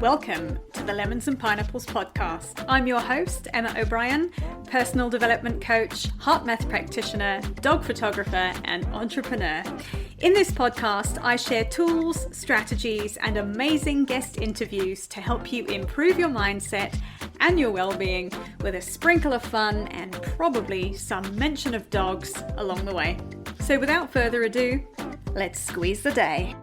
Welcome to the Lemons and Pineapples podcast. I'm your host, Emma O'Brien, personal development coach, heart math practitioner, dog photographer, and entrepreneur. In this podcast, I share tools, strategies, and amazing guest interviews to help you improve your mindset and your well-being with a sprinkle of fun and probably some mention of dogs along the way. So without further ado, let's squeeze the day.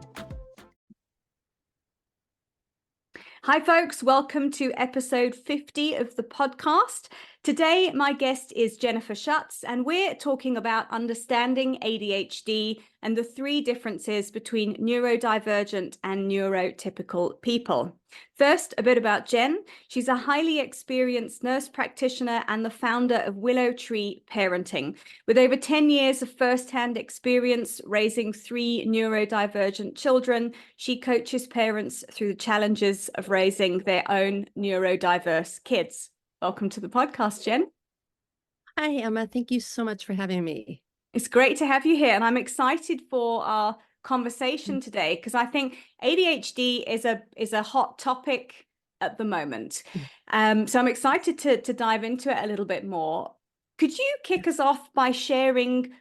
Hi folks, welcome to episode 50 of the podcast. Today, my guest is Jennifer Schutz, and we're talking about understanding ADHD and the three differences between neurodivergent and neurotypical people. First, a bit about Jen. She's a highly experienced nurse practitioner and the founder of Willow Tree Parenting. With over 10 years of first-hand experience raising 3 neurodivergent children, she coaches parents through the challenges of raising their own neurodiverse kids. Welcome to the podcast, Jen. Hi, Emma. Thank you so much for having me. It's great to have you here, and I'm excited for our conversation today because I think ADHD is a hot topic at the moment. So I'm excited to dive into it a little bit more. Could you kick us off by sharing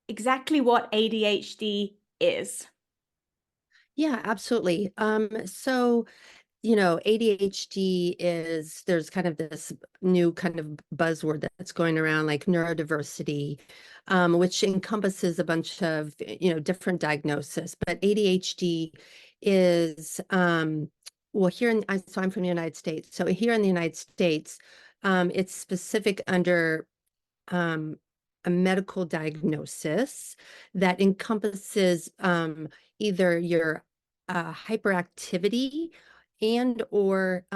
exactly what ADHD is? Yeah, absolutely. ADHD there's kind of this new kind of buzzword that's going around like neurodiversity, which encompasses a bunch of, different diagnoses. But ADHD is, so I'm from the United States. So here in the United States, it's specific under a medical diagnosis that encompasses either your hyperactivity and or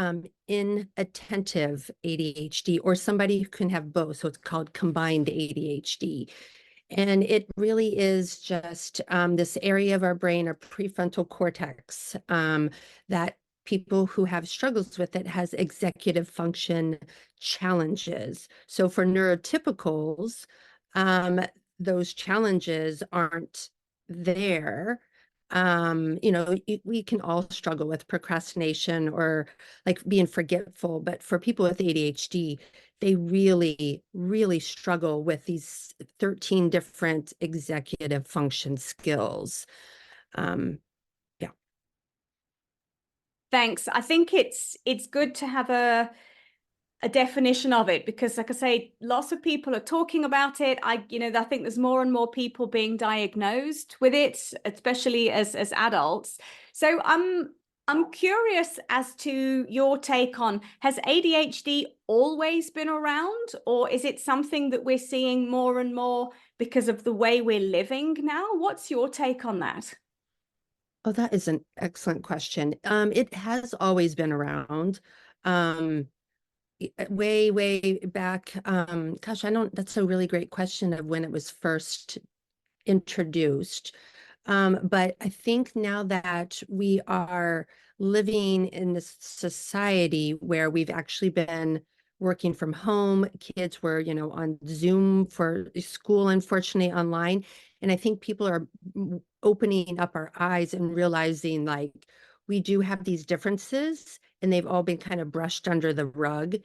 inattentive ADHD, or somebody who can have both. So it's called combined ADHD. And it really is just this area of our brain, our prefrontal cortex, that people who have struggles with it has executive function challenges. So for neurotypicals, those challenges aren't there. We can all struggle with procrastination or like being forgetful, but for people with ADHD, they really, really struggle with these 13 different executive function skills. Thanks. I think it's good to have a definition of it because, like I say, lots of people are talking about it. I think there's more and more people being diagnosed with it, especially as adults. So I'm curious as to your take on, has ADHD always been around, or is it something that we're seeing more and more because of the way we're living now? What's your take on that? Oh, that is an excellent question. It has always been around. Way back. That's a really great question of when it was first introduced. But I think now that we are living in this society where we've actually been working from home, kids were, on Zoom for school, unfortunately online. And I think people are opening up our eyes and realizing like we do have these differences and they've all been kind of brushed under the rug.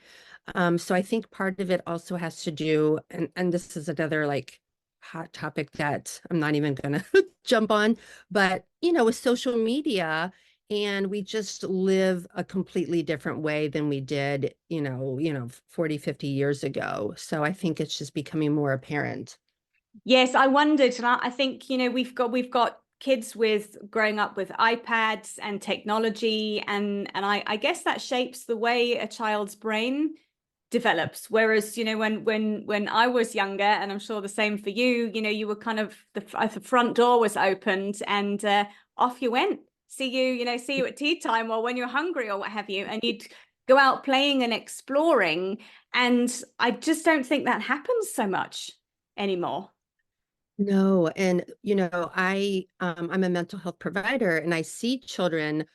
So I think part of it also has to do, and this is another like hot topic that I'm not even going to jump on, but, with social media, and we just live a completely different way than we did, 40, 50 years ago. So I think it's just becoming more apparent. Yes, I wondered, and I think, we've got kids with growing up with iPads and technology, and I guess that shapes the way a child's brain develops. Whereas, when I was younger, and I'm sure the same for you, you were kind of the front door was opened and off you went. See you at tea time or when you're hungry or what have you, and you'd go out playing and exploring. And I just don't think that happens so much anymore. No, and I'm a mental health provider, and I see children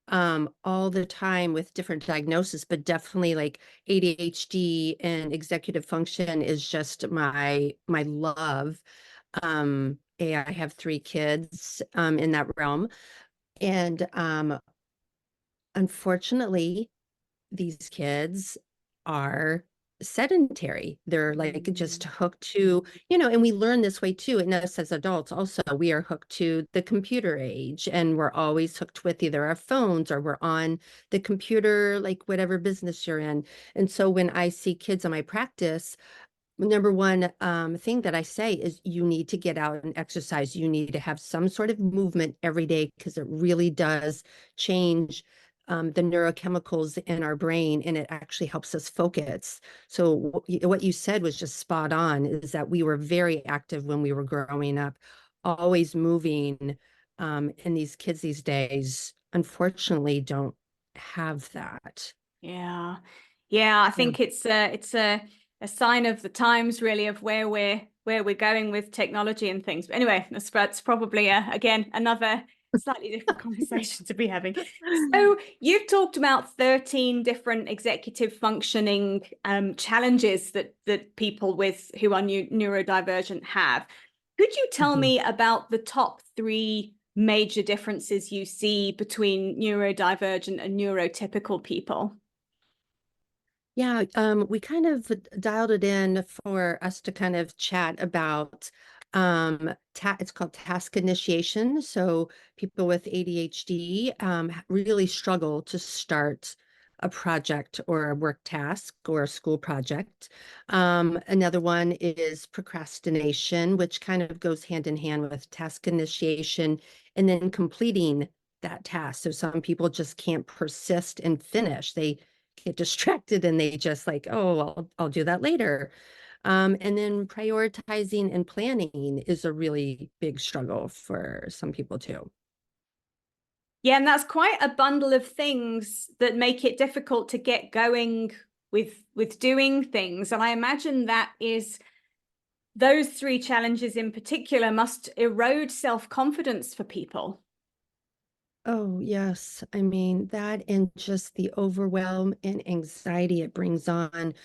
all the time with different diagnoses, but definitely like ADHD and executive function is just my love. I have 3 kids in that realm, and unfortunately, these kids are sedentary. They're like just Mm. hooked to, and we learn this way too. And us as adults also, we are hooked to the computer age, and we're always hooked with either our phones or we're on the computer, like whatever business you're in. And so when I see kids in my practice, number one thing that I say is you need to get out and exercise. You need to have some sort of movement every day because it really does change the neurochemicals in our brain, and it actually helps us focus. So what you said was just spot on, is that we were very active when we were growing up, always moving. And these kids these days, unfortunately, don't have that. Yeah. Yeah, I Yeah. think it's a sign of the times, really, of where we're going with technology and things. But anyway, that's probably again another slightly different conversation to be having. So you've talked about 13 different executive functioning challenges that people with who are neurodivergent have. Could you tell Mhm. me about the top three major differences you see between neurodivergent and neurotypical people? Yeah, we kind of dialed it in for us to kind of chat about ta it's called task initiation. So people with ADHD really struggle to start a project or a work task or a school project. Another one is procrastination, which kind of goes hand in hand with task initiation and then completing that task. So some people just can't persist and finish. They get distracted and they just like, oh, I'll do that later. And then prioritizing and planning is a really big struggle for some people too. Yeah, and that's quite a bundle of things that make it difficult to get going with doing things. And I imagine that is those three challenges in particular must erode self-confidence for people. Oh, yes. I mean, that and just the overwhelm and anxiety it brings on,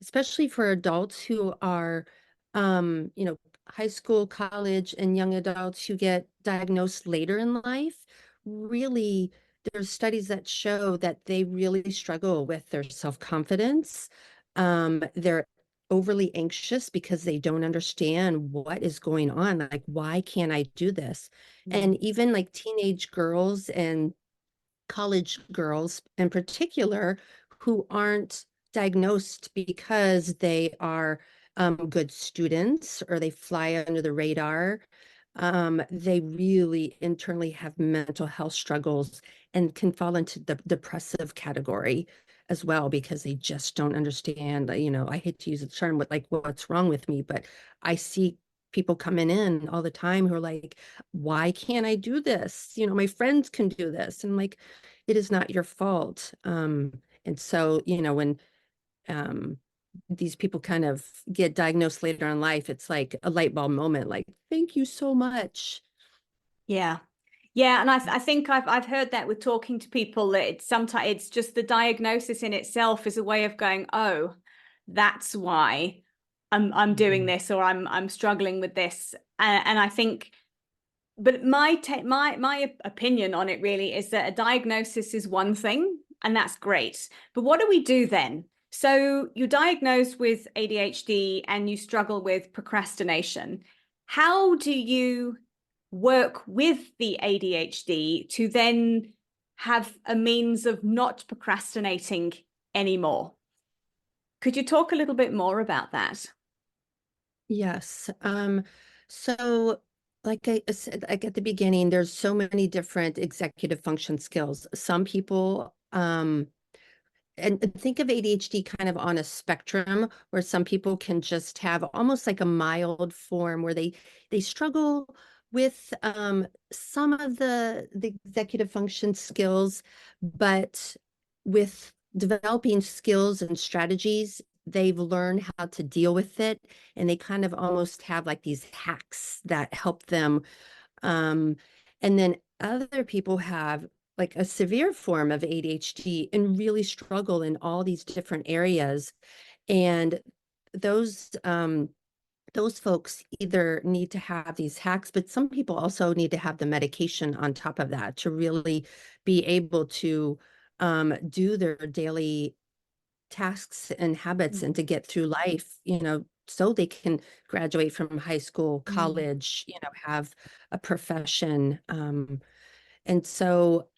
especially for adults who are, high school, college, and young adults who get diagnosed later in life. Really, there's studies that show that they really struggle with their self-confidence. They're overly anxious because they don't understand what is going on. Like, why can't I do this? And Mm. even like teenage girls and college girls in particular who aren't diagnosed because they are good students or they fly under the radar. They really internally have mental health struggles and can fall into the depressive category as well because they just don't understand. I hate to use the term, but like what's wrong with me, but I see people coming in all the time who are like, why can't I do this? My friends can do this. And I'm like, it is not your fault. And so, when um, these people kind of get diagnosed later in life, it's like a light bulb moment, like, thank you so much. Yeah. Yeah, and I think I've heard that with talking to people that it's sometimes it's just the diagnosis in itself is a way of going, oh, that's why I'm doing Mhm. this or I'm struggling with this. And I think, but my opinion on it really is that a diagnosis is one thing, and that's great. But what do we do then? So you're diagnosed with ADHD and you struggle with procrastination. How do you work with the ADHD to then have a means of not procrastinating anymore? Could you talk a little bit more about that? Yes. So like I said, like at the beginning, there's so many different executive function skills. Some people, and think of ADHD kind of on a spectrum where some people can just have almost like a mild form where they struggle with some of the executive function skills, but with developing skills and strategies, they've learned how to deal with it, and they kind of almost have like these hacks that help them. um, and then other people have like a severe form of ADHD and really struggle in all these different areas. And those those folks either need to have these hacks, but some people also need to have the medication on top of that to really be able to do their daily tasks and habits and to get through life, so they can graduate from high school, college, have a profession. And so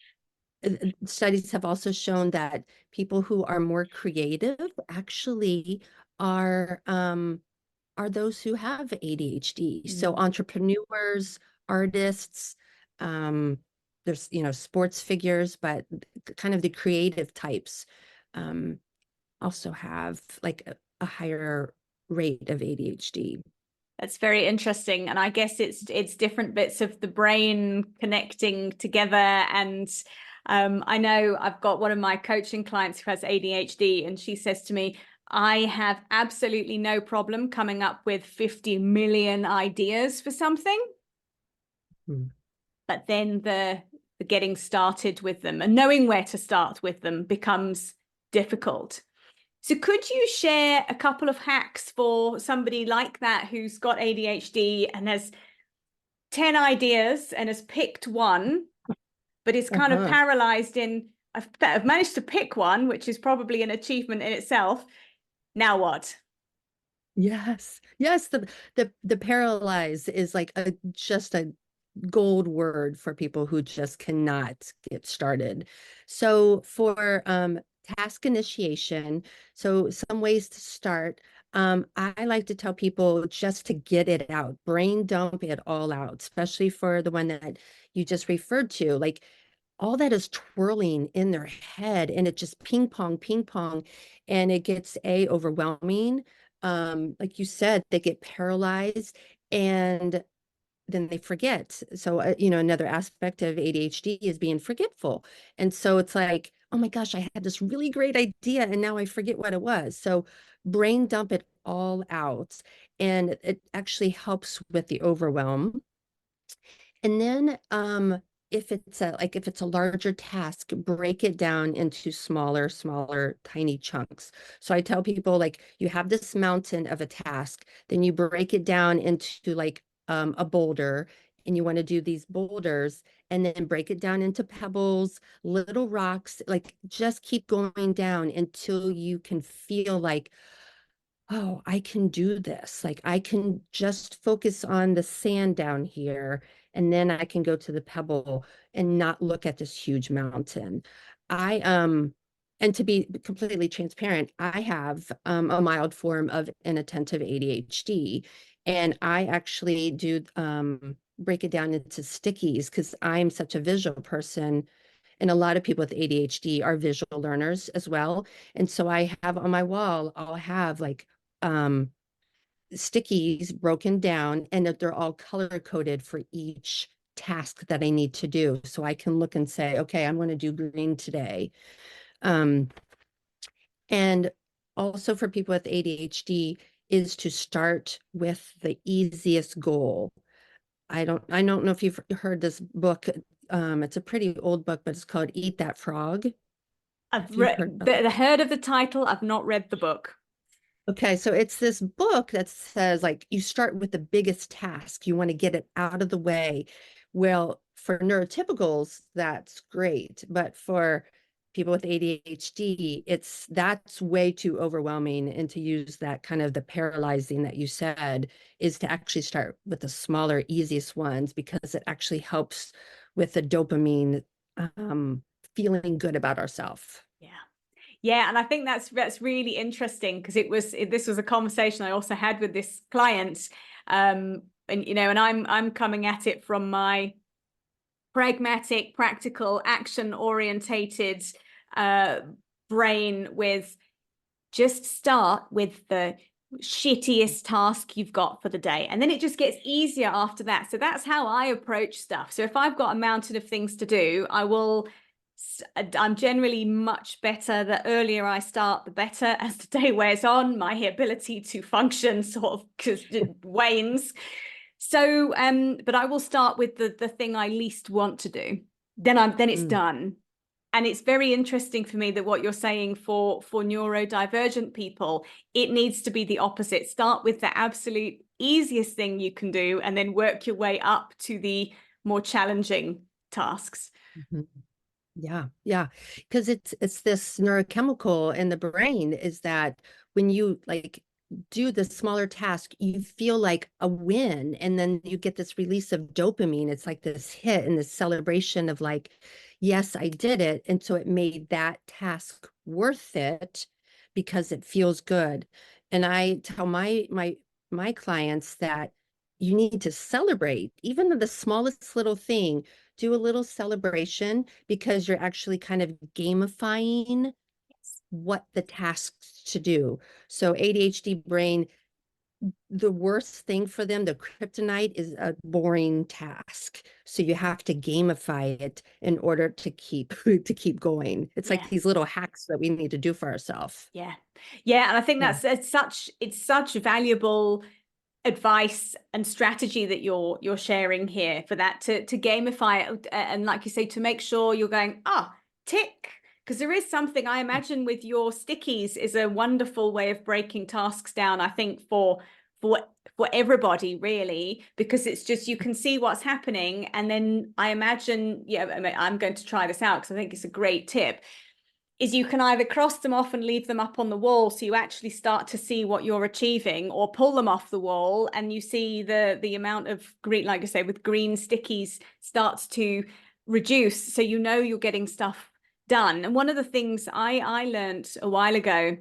studies have also shown that people who are more creative actually are those who have ADHD. So entrepreneurs, artists, um, there's, sports figures, but kind of the creative types um, also have like a higher rate of ADHD. That's very interesting. And I guess it's different bits of the brain connecting together. And I know I've got one of my coaching clients who has ADHD, and she says to me, I have absolutely no problem coming up with 50 million ideas for something. But then the getting started with them and knowing where to start with them becomes difficult. So could you share a couple of hacks for somebody like that who's got ADHD and has 10 ideas and has picked one, but is kind of paralyzed in, I've managed to pick one, which is probably an achievement in itself. Now what? Yes. Yes. The paralyze is like just a gold word for people who just cannot get started. So for task initiation, so some ways to start, I like to tell people just to get it out, brain dump it all out, especially for the one that you just referred to. Like all that is twirling in their head and it just ping pong, and it gets overwhelming. Like you said, they get paralyzed and then they forget. So, another aspect of ADHD is being forgetful. And so it's like, oh my gosh, I had this really great idea and now I forget what it was. So brain dump it all out. And it actually helps with the overwhelm. And then if it's a larger task, break it down into smaller, tiny chunks. So I tell people, like, you have this mountain of a task, then you break it down into like a boulder, and you want to do these boulders and then break it down into pebbles, little rocks, like just keep going down until you can feel like, oh, I can do this. Like I can just focus on the sand down here, and then I can go to the pebble and not look at this huge mountain. I and to be completely transparent, I have a mild form of inattentive ADHD, and I actually do break it down into stickies because I'm such a visual person. And a lot of people with ADHD are visual learners as well. And so I have on my wall, I'll have like um, stickies broken down, and that they're all color coded for each task that I need to do. So I can look and say, okay, I'm going to do green today. Um, and also for people with ADHD is to start with the easiest goal. I don't know if you've heard this book. It's a pretty old book, but it's called Eat That Frog. I've Have you heard of it? heard of the title. I've not read the book. Okay, so it's this book that says like you start with the biggest task. You want to get it out of the way. Well, for neurotypicals, that's great, but for people with ADHD, that's way too overwhelming. And to use that kind of the paralyzing that you said is to actually start with the smaller, easiest ones because it actually helps with the dopamine, feeling good about ourselves. Yeah. Yeah, and I think that's really interesting because this was a conversation I also had with this client, and I'm coming at it from my pragmatic, practical, action orientated brain with just start with the shittiest task you've got for the day, and then it just gets easier after that. So that's how I approach stuff. So if I've got a mountain of things to do, I'm generally much better. The earlier I start, the better. As the day wears on, my ability to function sort of wanes. So, but I will start with the thing I least want to do. Then it's done. And it's very interesting for me that what you're saying for neurodivergent people, it needs to be the opposite. Start with the absolute easiest thing you can do, and then work your way up to the more challenging tasks. Yeah. Because it's this neurochemical in the brain is that when you like do the smaller task, you feel like a win, and then you get this release of dopamine. It's like this hit and this celebration of like, yes, I did it. And so it made that task worth it because it feels good. And I tell my clients that you need to celebrate even the smallest little thing. Do a little celebration because you're actually kind of gamifying what the tasks to do. So ADHD brain, the worst thing for them, the kryptonite is a boring task. So you have to gamify it in order to keep to keep going. It's Yeah. like these little hacks that we need to do for ourselves. Yeah. Yeah. And I think Yeah. that's it's such valuable advice and strategy that you're sharing here for that to gamify it and like you say to make sure you're going tick, because there is something I imagine with your stickies is a wonderful way of breaking tasks down, I think for for everybody really, because it's just you can see what's happening, and then I imagine I'm going to try this out because I think it's a great tip, is you can either cross them off and leave them up on the wall so you actually start to see what you're achieving, or pull them off the wall and you see the amount of green, like I say, with green stickies starts to reduce, so you know you're getting stuff done. And one of the things I learned a while ago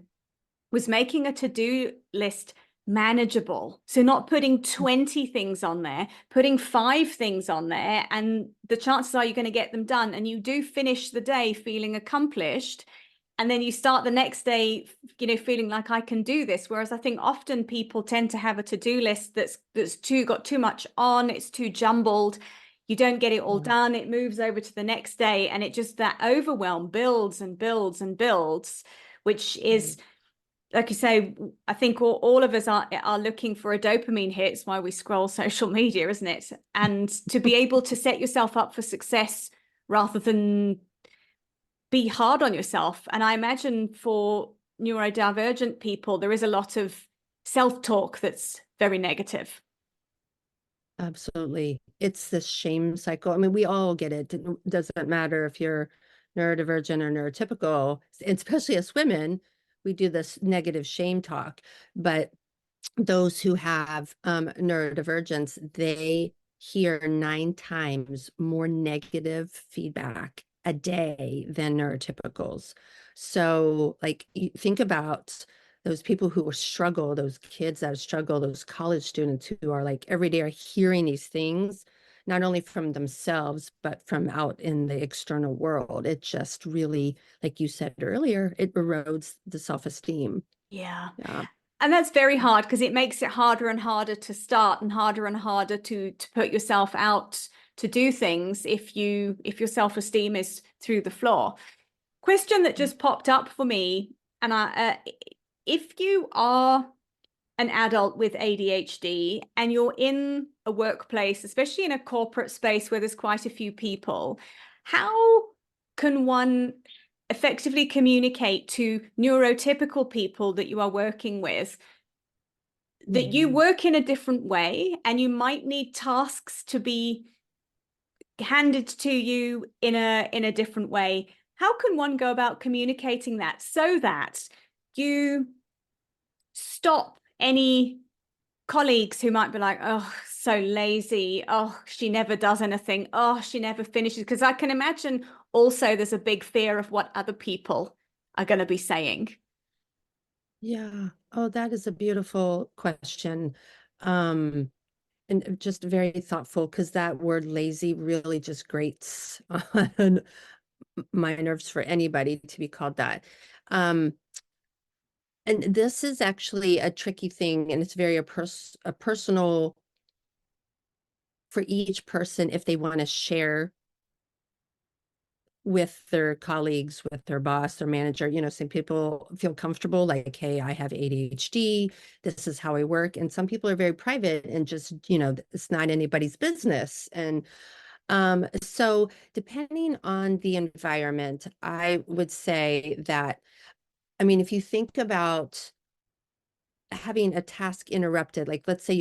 was making a to-do list manageable. So not putting 20 things on there, putting 5 things on there, and the chances are you're going to get them done. And you do finish the day feeling accomplished. And then you start the next day, feeling like I can do this. Whereas I think often people tend to have a to-do list that's got too much on, it's too jumbled. You don't get it all done. It moves over to the next day, and it just, that overwhelm builds and builds and builds, which is, like you say, I think all of us are looking for a dopamine hit. It's why we scroll social media, isn't it? And to be able to set yourself up for success rather than be hard on yourself. And I imagine for neurodivergent people, there is a lot of self-talk that's very negative. Absolutely. It's this shame cycle. I mean, we all get it. It doesn't matter if you're neurodivergent or neurotypical, especially as women, we do this negative shame talk. But those who have neurodivergence, they hear 9 times more negative feedback a day than neurotypicals. So, like, you think about those people who struggle, those kids that struggle, those college students who are like every day are hearing these things, not only from themselves, but from out in the external world. It just really, like you said earlier, it erodes the self-esteem. Yeah. Yeah. And that's very hard because it makes it harder and harder to start and harder to put yourself out to do things if your self-esteem is through the floor. Question that just popped up for me, and if you are an adult with ADHD and you're in a workplace, especially in a corporate space where there's quite a few people, how can one effectively communicate to neurotypical people that you are working with that you work in a different way and you might need tasks to be handed to you in a different way? How can one go about communicating that so that you stop any colleagues who might be like, oh, so lazy, oh, she never does anything, oh, she never finishes? Because I can imagine also there's a big fear of what other people are going to be saying. Yeah. Oh, that is a beautiful question. Um, and just very thoughtful because that word lazy really just grates on my nerves for anybody to be called that. Um, and this is actually a tricky thing, and it's very a personal for each person if they want to share with their colleagues, with their boss, their manager. Some people feel comfortable like, hey, I have ADHD. This is how I work. And some people are very private and just, it's not anybody's business. And so depending on the environment, I would say that, I mean, if you think about having a task interrupted, like let's say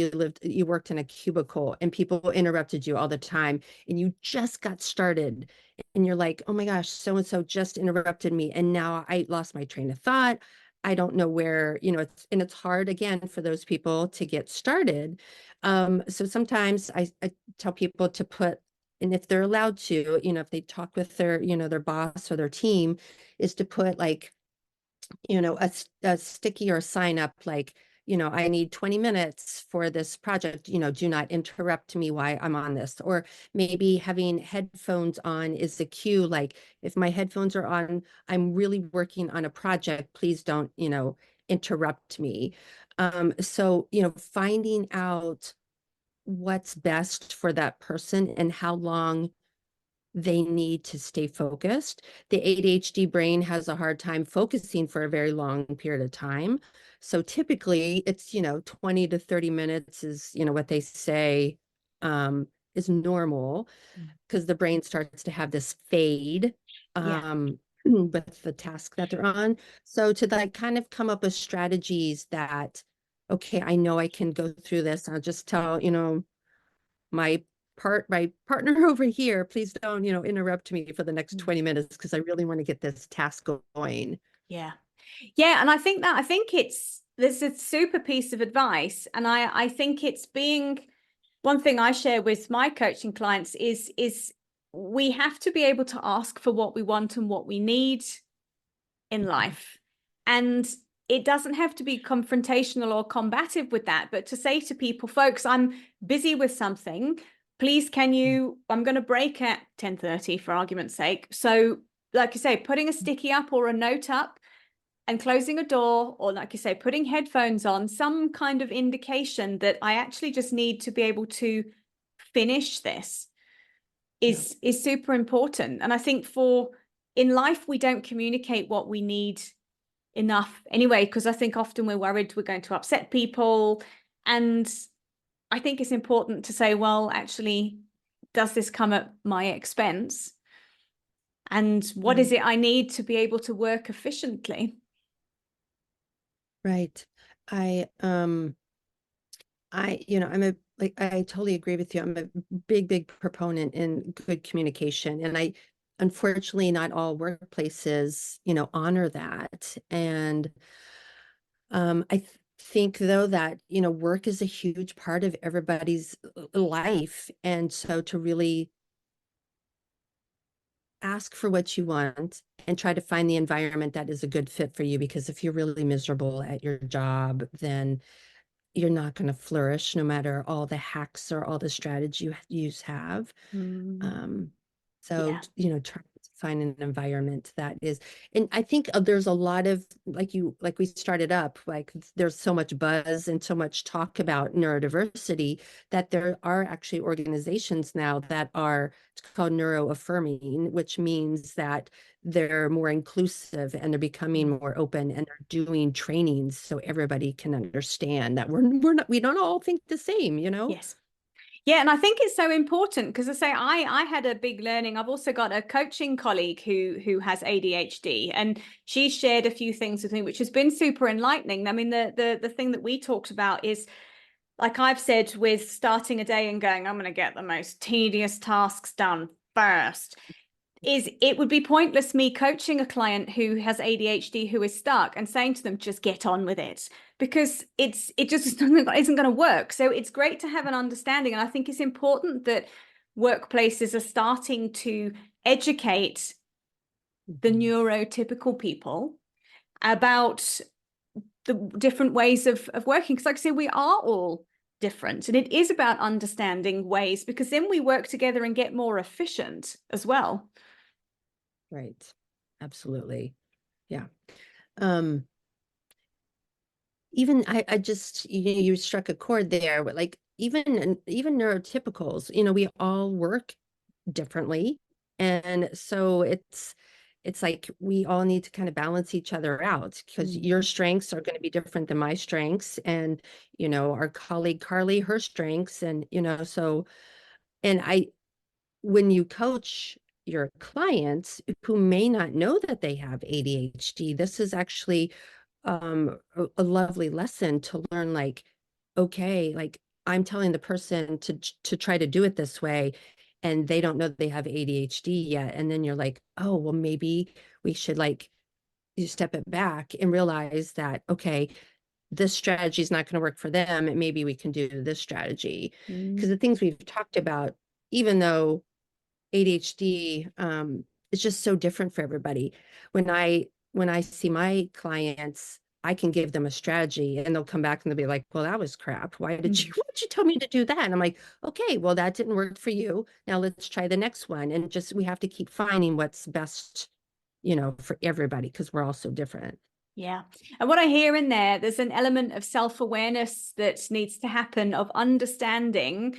you worked in a cubicle and people interrupted you all the time and you just got started and you're like, oh my gosh, so and so just interrupted me and now I lost my train of thought. I don't know where, it's hard again for those people to get started. So sometimes I tell people to put, and if they're allowed to, if they talk with their boss or their team, is to put like, a sticky or sign up like, I need 20 minutes for this project, do not interrupt me while I'm on this. Or maybe having headphones on is the cue. Like if my headphones are on, I'm really working on a project, please don't, interrupt me. So, finding out what's best for that person and how long they need to stay focused. The ADHD brain has a hard time focusing for a very long period of time. So typically it's, 20 to 30 minutes is, what they say is normal because the brain starts to have this fade Yeah. with the task that they're on. So to like kind of come up with strategies that, okay, I know I can go through this. I'll just tell, my partner over here, please don't, interrupt me for the next 20 minutes because I really want to get this task going. Yeah. Yeah. And I think it's this is a super piece of advice. And I think it's being one thing I share with my coaching clients is we have to be able to ask for what we want and what we need in life. And it doesn't have to be confrontational or combative with that, but to say to people, folks, I'm busy with something. Please, I'm going to break at 10:30 for argument's sake. So, like you say, putting a sticky up or a note up and closing a door, or like you say, putting headphones on, some kind of indication that I actually just need to be able to finish this is super important. And I think in life, we don't communicate what we need enough anyway, because I think often we're worried we're going to upset people. And I think it's important to say, well, actually, does this come at my expense? And what is it I need to be able to work efficiently? Right. I totally agree with you. I'm a big proponent in good communication. And unfortunately, not all workplaces, honor that. And I think though that, work is a huge part of everybody's life. And so to really ask for what you want and try to find the environment that is a good fit for you, because if you're really miserable at your job, then you're not going to flourish no matter all the hacks or all the strategy you have. Um, so, Yeah. try to find an environment that is, and I think there's a lot of, like we started up, like there's so much buzz and so much talk about neurodiversity that there are actually organizations now that are, it's called neuroaffirming, which means that they're more inclusive and they're becoming more open and they're doing trainings so everybody can understand that we don't all think the same, Yes. Yeah, and I think it's so important because I had a big learning. I've also got a coaching colleague who has ADHD, and she shared a few things with me, which has been super enlightening. I mean, the thing that we talked about is, like I've said, with starting a day and going, I'm going to get the most tedious tasks done first. Is it would be pointless me coaching a client who has ADHD who is stuck and saying to them, just get on with it, because it just isn't going to work. So it's great to have an understanding. And I think it's important that workplaces are starting to educate the neurotypical people about the different ways of working. Because like I say, we are all different. And it is about understanding ways, because then we work together and get more efficient as well. Right. Absolutely. Yeah. Even I just, you struck a chord there, but like even neurotypicals, we all work differently. And so it's like we all need to kind of balance each other out, because your strengths are going to be different than my strengths, and our colleague Carly, her strengths, and so, and when you coach your clients who may not know that they have ADHD, this is actually a lovely lesson to learn, like, okay, like I'm telling the person to try to do it this way, and they don't know they have ADHD yet. And then you're like, oh, well, maybe we should, like, you step it back and realize that, okay, this strategy is not going to work for them, and maybe we can do this strategy. Because the things we've talked about, even though ADHD is just so different for everybody. When I see my clients, I can give them a strategy and they'll come back and they'll be like, well, that was crap. Why did you tell me to do that? And I'm like, okay, well, that didn't work for you. Now let's try the next one. And just, we have to keep finding what's best, for everybody, because we're all so different. Yeah. And what I hear in there, there's an element of self-awareness that needs to happen, of understanding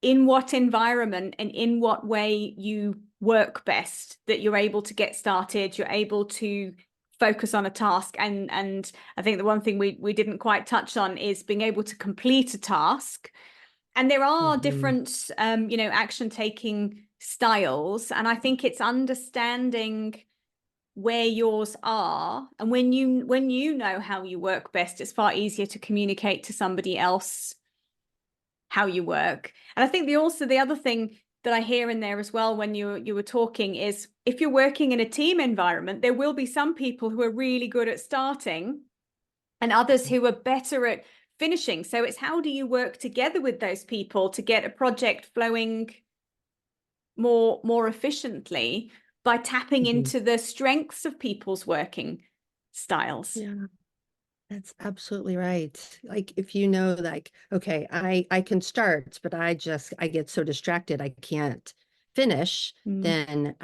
in what environment and in what way you work best, that you're able to get started, you're able to focus on a task. And I think the one thing we didn't quite touch on is being able to complete a task. And there are different, action taking styles. And I think it's understanding where yours are. And when you know how you work best, it's far easier to communicate to somebody else how you work. And I think the other thing that I hear in there as well when you were talking is, if you're working in a team environment, there will be some people who are really good at starting and others who are better at finishing. So it's, how do you work together with those people to get a project flowing more efficiently by tapping into the strengths of people's working styles? Yeah. That's absolutely right. Like, if you know, like, okay, I can start, but I get so distracted I can't finish, then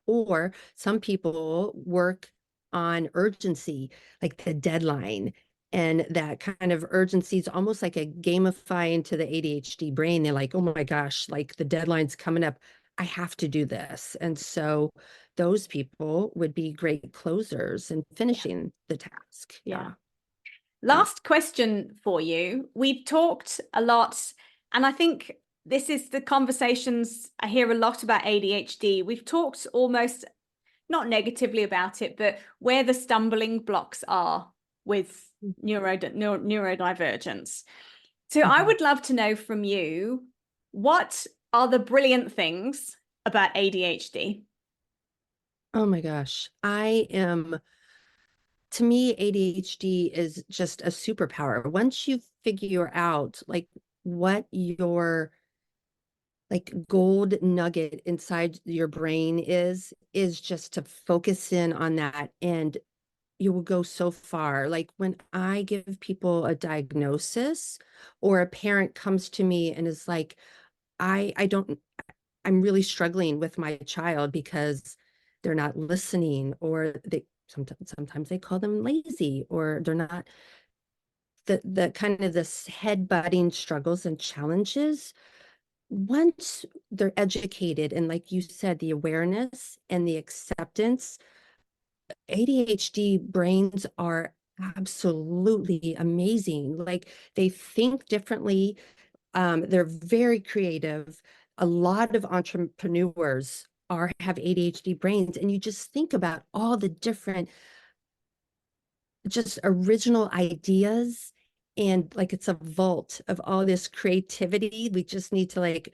or some people work on urgency, like the deadline. And that kind of urgency is almost like a gamifying to the ADHD brain. They're like, oh my gosh, like the deadline's coming up. I have to do this. And so those people would be great closers and finishing the task. Yeah. Yeah. Last question for you. We've talked a lot, and I think this is the conversations I hear a lot about ADHD. We've talked almost not negatively about it, but where the stumbling blocks are with neurodivergence. So I would love to know from you, what are the brilliant things about ADHD? Oh my gosh. To me, ADHD is just a superpower. Once you figure out, like, what your, like, gold nugget inside your brain is just to focus in on that, and you will go so far. Like, when I give people a diagnosis, or a parent comes to me and is like, I'm really struggling with my child because they're not listening, or sometimes they call them lazy, or they're not, the kind of this head butting struggles and challenges. Once they're educated, and like you said, the awareness and the acceptance, ADHD brains are absolutely amazing. Like, they think differently. They're very creative. A lot of entrepreneurs have ADHD brains, and you just think about all the different, just original ideas, and like, it's a vault of all this creativity. We just need to, like,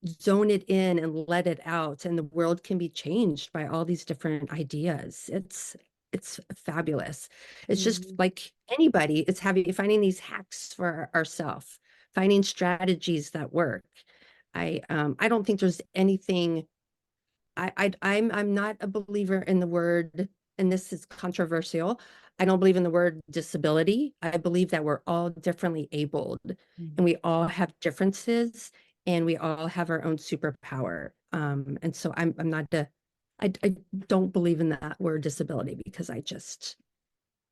zone it in and let it out, and the world can be changed by all these different ideas. It's fabulous. It's just like anybody, it's finding these hacks for ourselves, finding strategies that work. I don't think there's anything. I'm not a believer in the word, and this is controversial. I don't believe in the word disability. I believe that we're all differently abled, and we all have differences, and we all have our own superpower. And so I'm not I don't believe in that word disability, because I just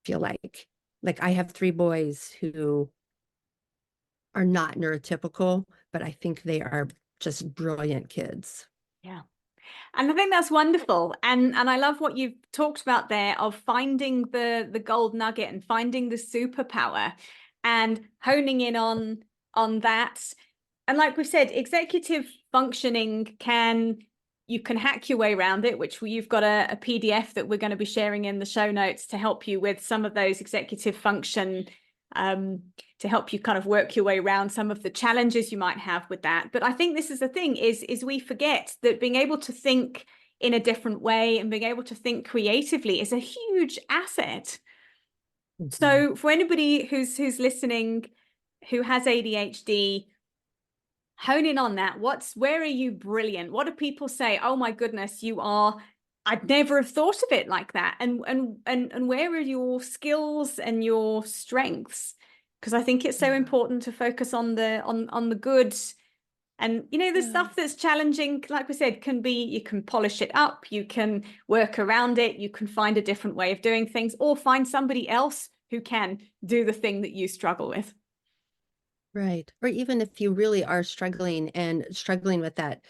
feel like I have 3 boys who are not neurotypical, but I think they are just brilliant kids. Yeah. And I think that's wonderful. And I love what you've talked about there, of finding the gold nugget and finding the superpower and honing in on that. And like we said, executive functioning can you can hack your way around it, which you've got a PDF that we're going to be sharing in the show notes to help you with some of those executive function, to help you kind of work your way around some of the challenges you might have with that. But I think this is the thing, is we forget that being able to think in a different way and being able to think creatively is a huge asset. Mm-hmm. So for anybody who's listening, who has ADHD, hone in on that. Where are you brilliant? What do people say? Oh my goodness, I'd never have thought of it like that. And where are your skills and your strengths? Because I think it's so important to focus on the good. And the stuff that's challenging, like we said, you can polish it up, you can work around it, you can find a different way of doing things, or find somebody else who can do the thing that you struggle with. Right. Or even if you really are struggling with that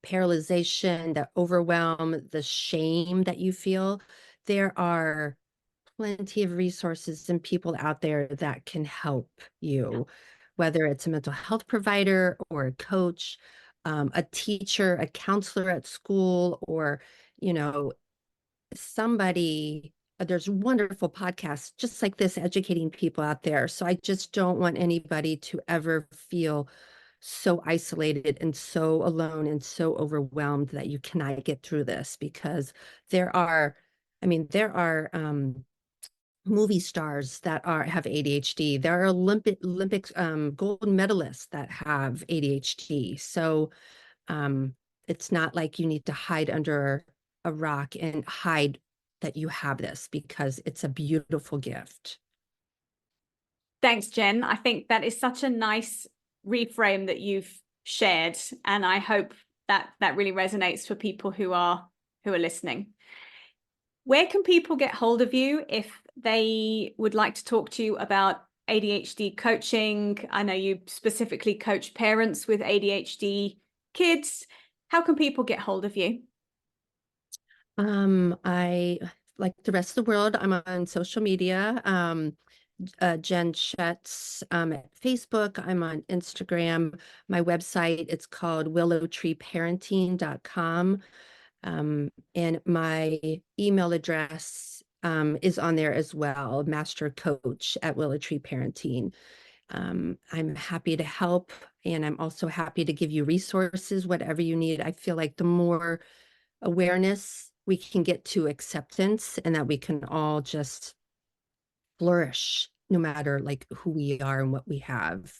paralyzation, that overwhelm, the shame that you feel, there are plenty of resources and people out there that can help you, whether it's a mental health provider or a coach, a teacher, a counselor at school, or, somebody. There's wonderful podcasts just like this educating people out there. So I just don't want anybody to ever feel so isolated and so alone and so overwhelmed that you cannot get through this, because there are movie stars that have ADHD. There are Olympic gold medalists that have ADHD. So it's not like you need to hide under a rock and hide that you have this, because it's a beautiful gift. Thanks, Jen. I think that is such a nice reframe that you've shared, and I hope that really resonates for people who are listening. Where can people get hold of you if they would like to talk to you about ADHD coaching? I know you specifically coach parents with ADHD kids. How can people get hold of you? I, like the rest of the world, I'm on social media. Jen Schetz at Facebook. I'm on Instagram. My website, it's called willowtreeparenting.com. And my email address is on there as well, mastercoach@willowtreeparenting. I'm happy to help, and I'm also happy to give you resources, whatever you need. I feel like the more awareness we can get to acceptance, and that we can all just flourish no matter like who we are and what we have.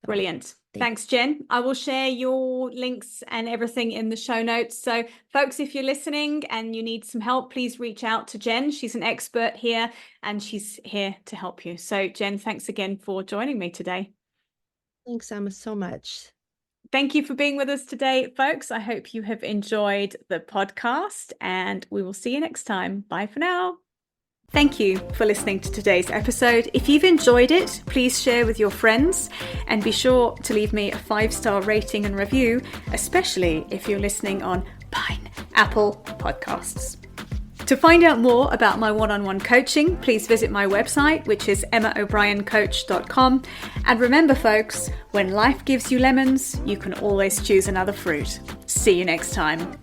Brilliant. Thanks, Jen. I will share your links and everything in the show notes. So folks, if you're listening and you need some help, please reach out to Jen. She's an expert here and she's here to help you. So Jen, thanks again for joining me today. Thanks, Emma, so much. Thank you for being with us today, folks. I hope you have enjoyed the podcast, and we will see you next time. Bye for now. Thank you for listening to today's episode. If you've enjoyed it, please share with your friends, and be sure to leave me a 5-star rating and review, especially if you're listening on Apple Podcasts. To find out more about my one-on-one coaching, please visit my website, which is emmaobriencoach.com. And remember, folks, when life gives you lemons, you can always choose another fruit. See you next time.